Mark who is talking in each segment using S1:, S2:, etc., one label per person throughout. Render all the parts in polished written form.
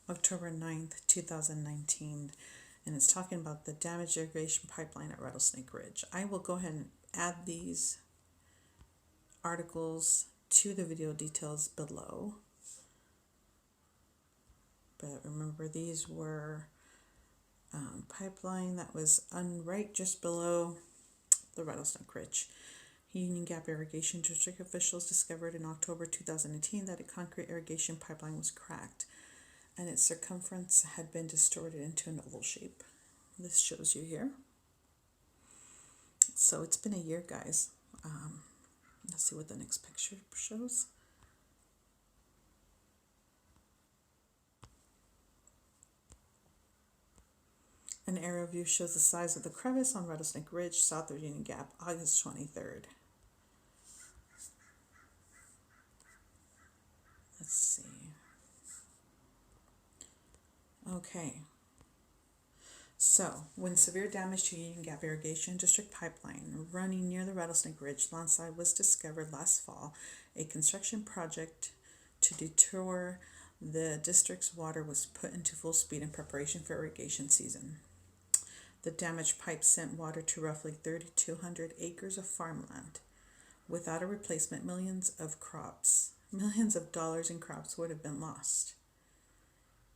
S1: October 9th, 2019, and it's talking about the damaged irrigation pipeline at Rattlesnake Ridge. I will go ahead and add these articles to the video details below. But remember, these were pipeline that was right just below the Rattlesnake Ridge. Union Gap Irrigation District officials discovered in October 2018 that a concrete irrigation pipeline was cracked and its circumference had been distorted into an oval shape. This shows you here. So it's been a year, guys. Let's see what the next picture shows. An aerial view shows the size of the crevice on Rattlesnake Ridge, south of Union Gap, August 23rd. Let's see. Okay. So, when severe damage to Union Gap Irrigation District pipeline running near the Rattlesnake Ridge landslide was discovered last fall, a construction project to detour the district's water was put into full speed in preparation for irrigation season. The damaged pipe sent water to roughly 3,200 acres of farmland. Without a replacement, millions of dollars in crops would have been lost.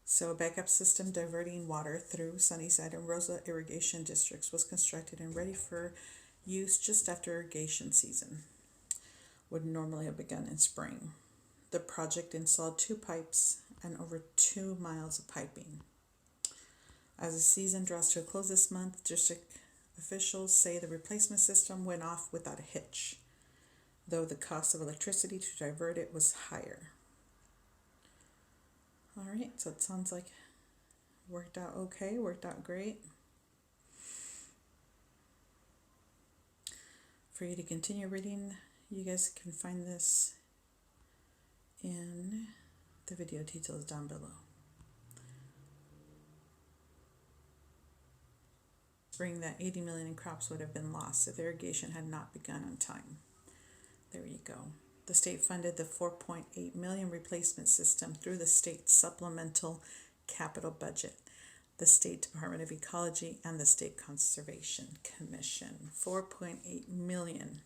S1: So a backup system diverting water through Sunnyside and Rosa irrigation districts was constructed and ready for use just after irrigation season would normally have begun in spring. The project installed 2 pipes and over 2 miles of piping. As the season draws to a close this month, district officials say the replacement system went off without a hitch, though the cost of electricity to divert it was higher. All right, so it sounds like worked out okay, worked out great. For you to continue reading, you guys can find this in the video details down below. Spring, that 80 million in crops would have been lost if irrigation had not begun on time. There you go. The state funded the $4.8 million replacement system through the state supplemental capital budget, the State Department of Ecology, and the State Conservation Commission. $4.8 million.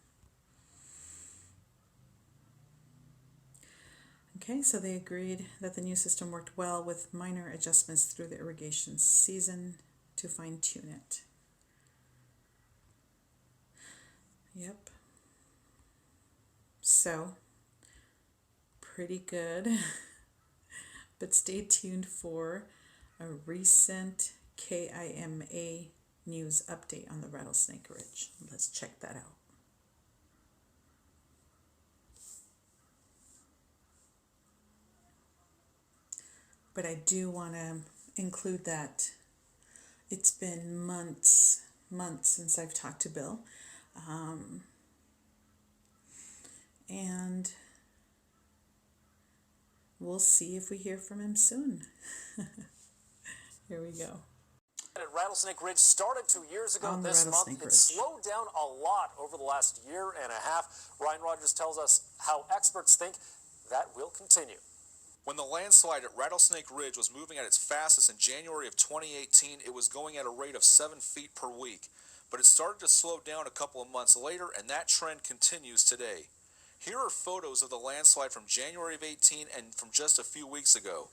S1: Okay, so they agreed that the new system worked well with minor adjustments through the irrigation season to fine-tune it. Yep. So, pretty good. But stay tuned for a recent KIMA news update on the Rattlesnake Ridge. Let's check that out. But I do want to include that it's been months since I've talked to Bill. And we'll see if we hear from him soon. Here we go.
S2: Rattlesnake Ridge started 2 years ago. This month, it slowed down a lot over the last year and a half. Ryan Rogers tells us how experts think that will continue.
S3: When the landslide at Rattlesnake Ridge was moving at its fastest in January of 2018, it was going at a rate of 7 feet per week. But it started to slow down a couple of months later, and that trend continues today. Here are photos of the landslide from January of 18 and from just a few weeks ago.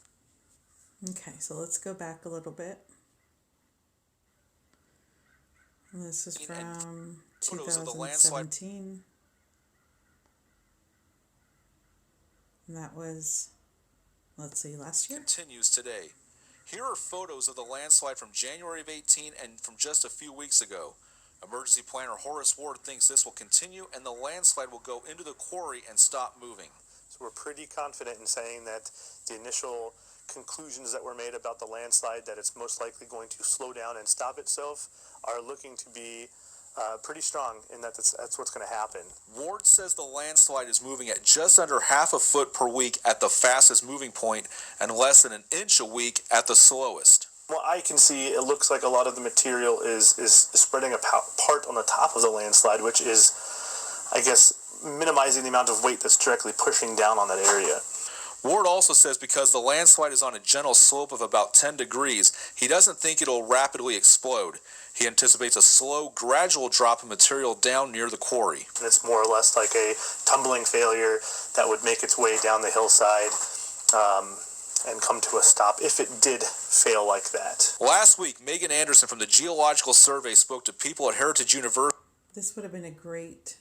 S1: Okay, so let's go back a little bit. And this is from 2017. And that was, let's see, last year?
S3: Continues today. Here are photos of the landslide from January of 18 and from just a few weeks ago. Emergency planner Horace Ward thinks this will continue and the landslide will go into the quarry and stop moving.
S4: So we're pretty confident in saying that the initial conclusions that were made about the landslide, that it's most likely going to slow down and stop itself, are looking to be pretty strong in that that's what's going to happen.
S3: Ward says the landslide is moving at just under half a foot per week at the fastest moving point and less than an inch a week at the slowest.
S4: Well, I can see it looks like a lot of the material is spreading apart on the top of the landslide, which is, I guess, minimizing the amount of weight that's directly pushing down on that area.
S3: Ward also says because the landslide is on a gentle slope of about 10 degrees, he doesn't think it'll rapidly explode. He anticipates a slow, gradual drop of material down near the quarry.
S4: And it's more or less like a tumbling failure that would make its way down the hillside and come to a stop if it did fail like that.
S3: Last week, Megan Anderson from the Geological Survey spoke to people at Heritage University.
S1: This would have been a great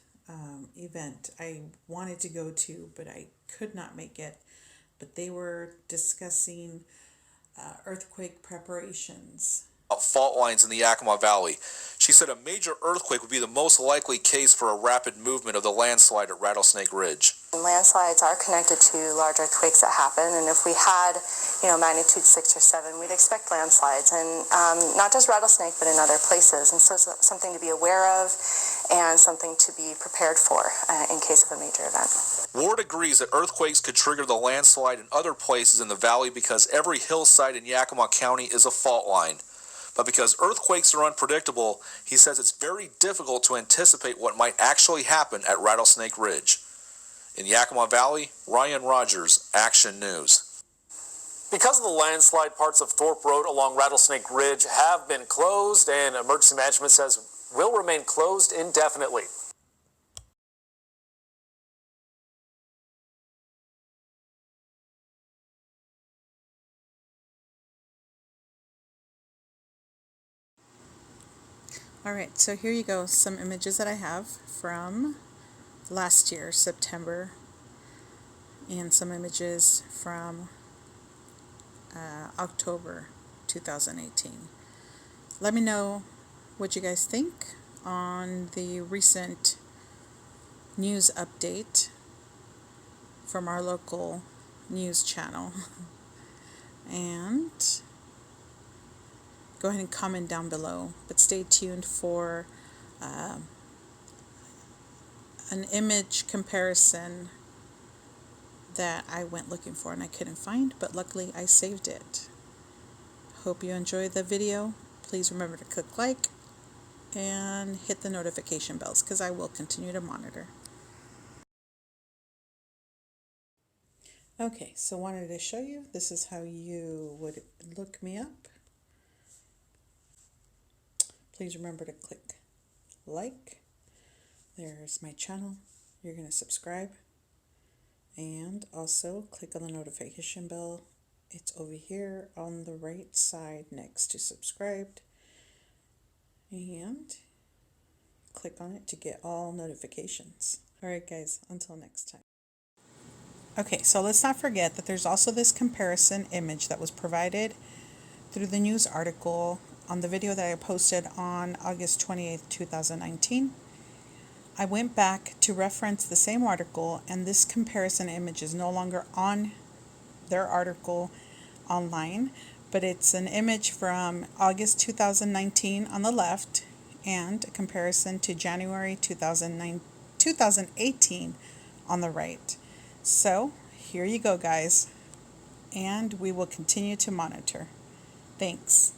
S1: event I wanted to go to, but I could not make it. But they were discussing earthquake preparations.
S3: Fault lines in the Yakima Valley. She said a major earthquake would be the most likely case for a rapid movement of the landslide at Rattlesnake Ridge.
S5: Landslides are connected to large earthquakes that happen, and if we had, magnitude 6 or 7, we'd expect landslides, and not just Rattlesnake, but in other places. And so it's something to be aware of and something to be prepared for in case of a major event.
S3: Ward agrees that earthquakes could trigger the landslide in other places in the valley because every hillside in Yakima County is a fault line. But because earthquakes are unpredictable, he says it's very difficult to anticipate what might actually happen at Rattlesnake Ridge. In Yakima Valley, Ryan Rogers, Action News.
S2: Because of the landslide, parts of Thorpe Road along Rattlesnake Ridge have been closed, and emergency management says will remain closed indefinitely.
S1: Alright, so here you go, some images that I have from last year, September, and some images from October 2018. Let me know what you guys think on the recent news update from our local news channel. And go ahead and comment down below, but stay tuned for an image comparison that I went looking for and I couldn't find, but luckily I saved it. Hope you enjoyed the video. Please remember to click like and hit the notification bells because I will continue to monitor. Okay, so wanted to show you, this is how you would look me up. Please remember to click like. There's my channel. You're going to subscribe. And also click on the notification bell. It's over here on the right side next to subscribed. And click on it to get all notifications. Alright guys, until next time. Okay, so let's not forget that there's also this comparison image that was provided through the news article on the video that I posted on August 28th, 2019. I went back to reference the same article, and this comparison image is no longer on their article online, but it's an image from August 2019 on the left and a comparison to January 2018 on the right. So here you go, guys, and we will continue to monitor. Thanks.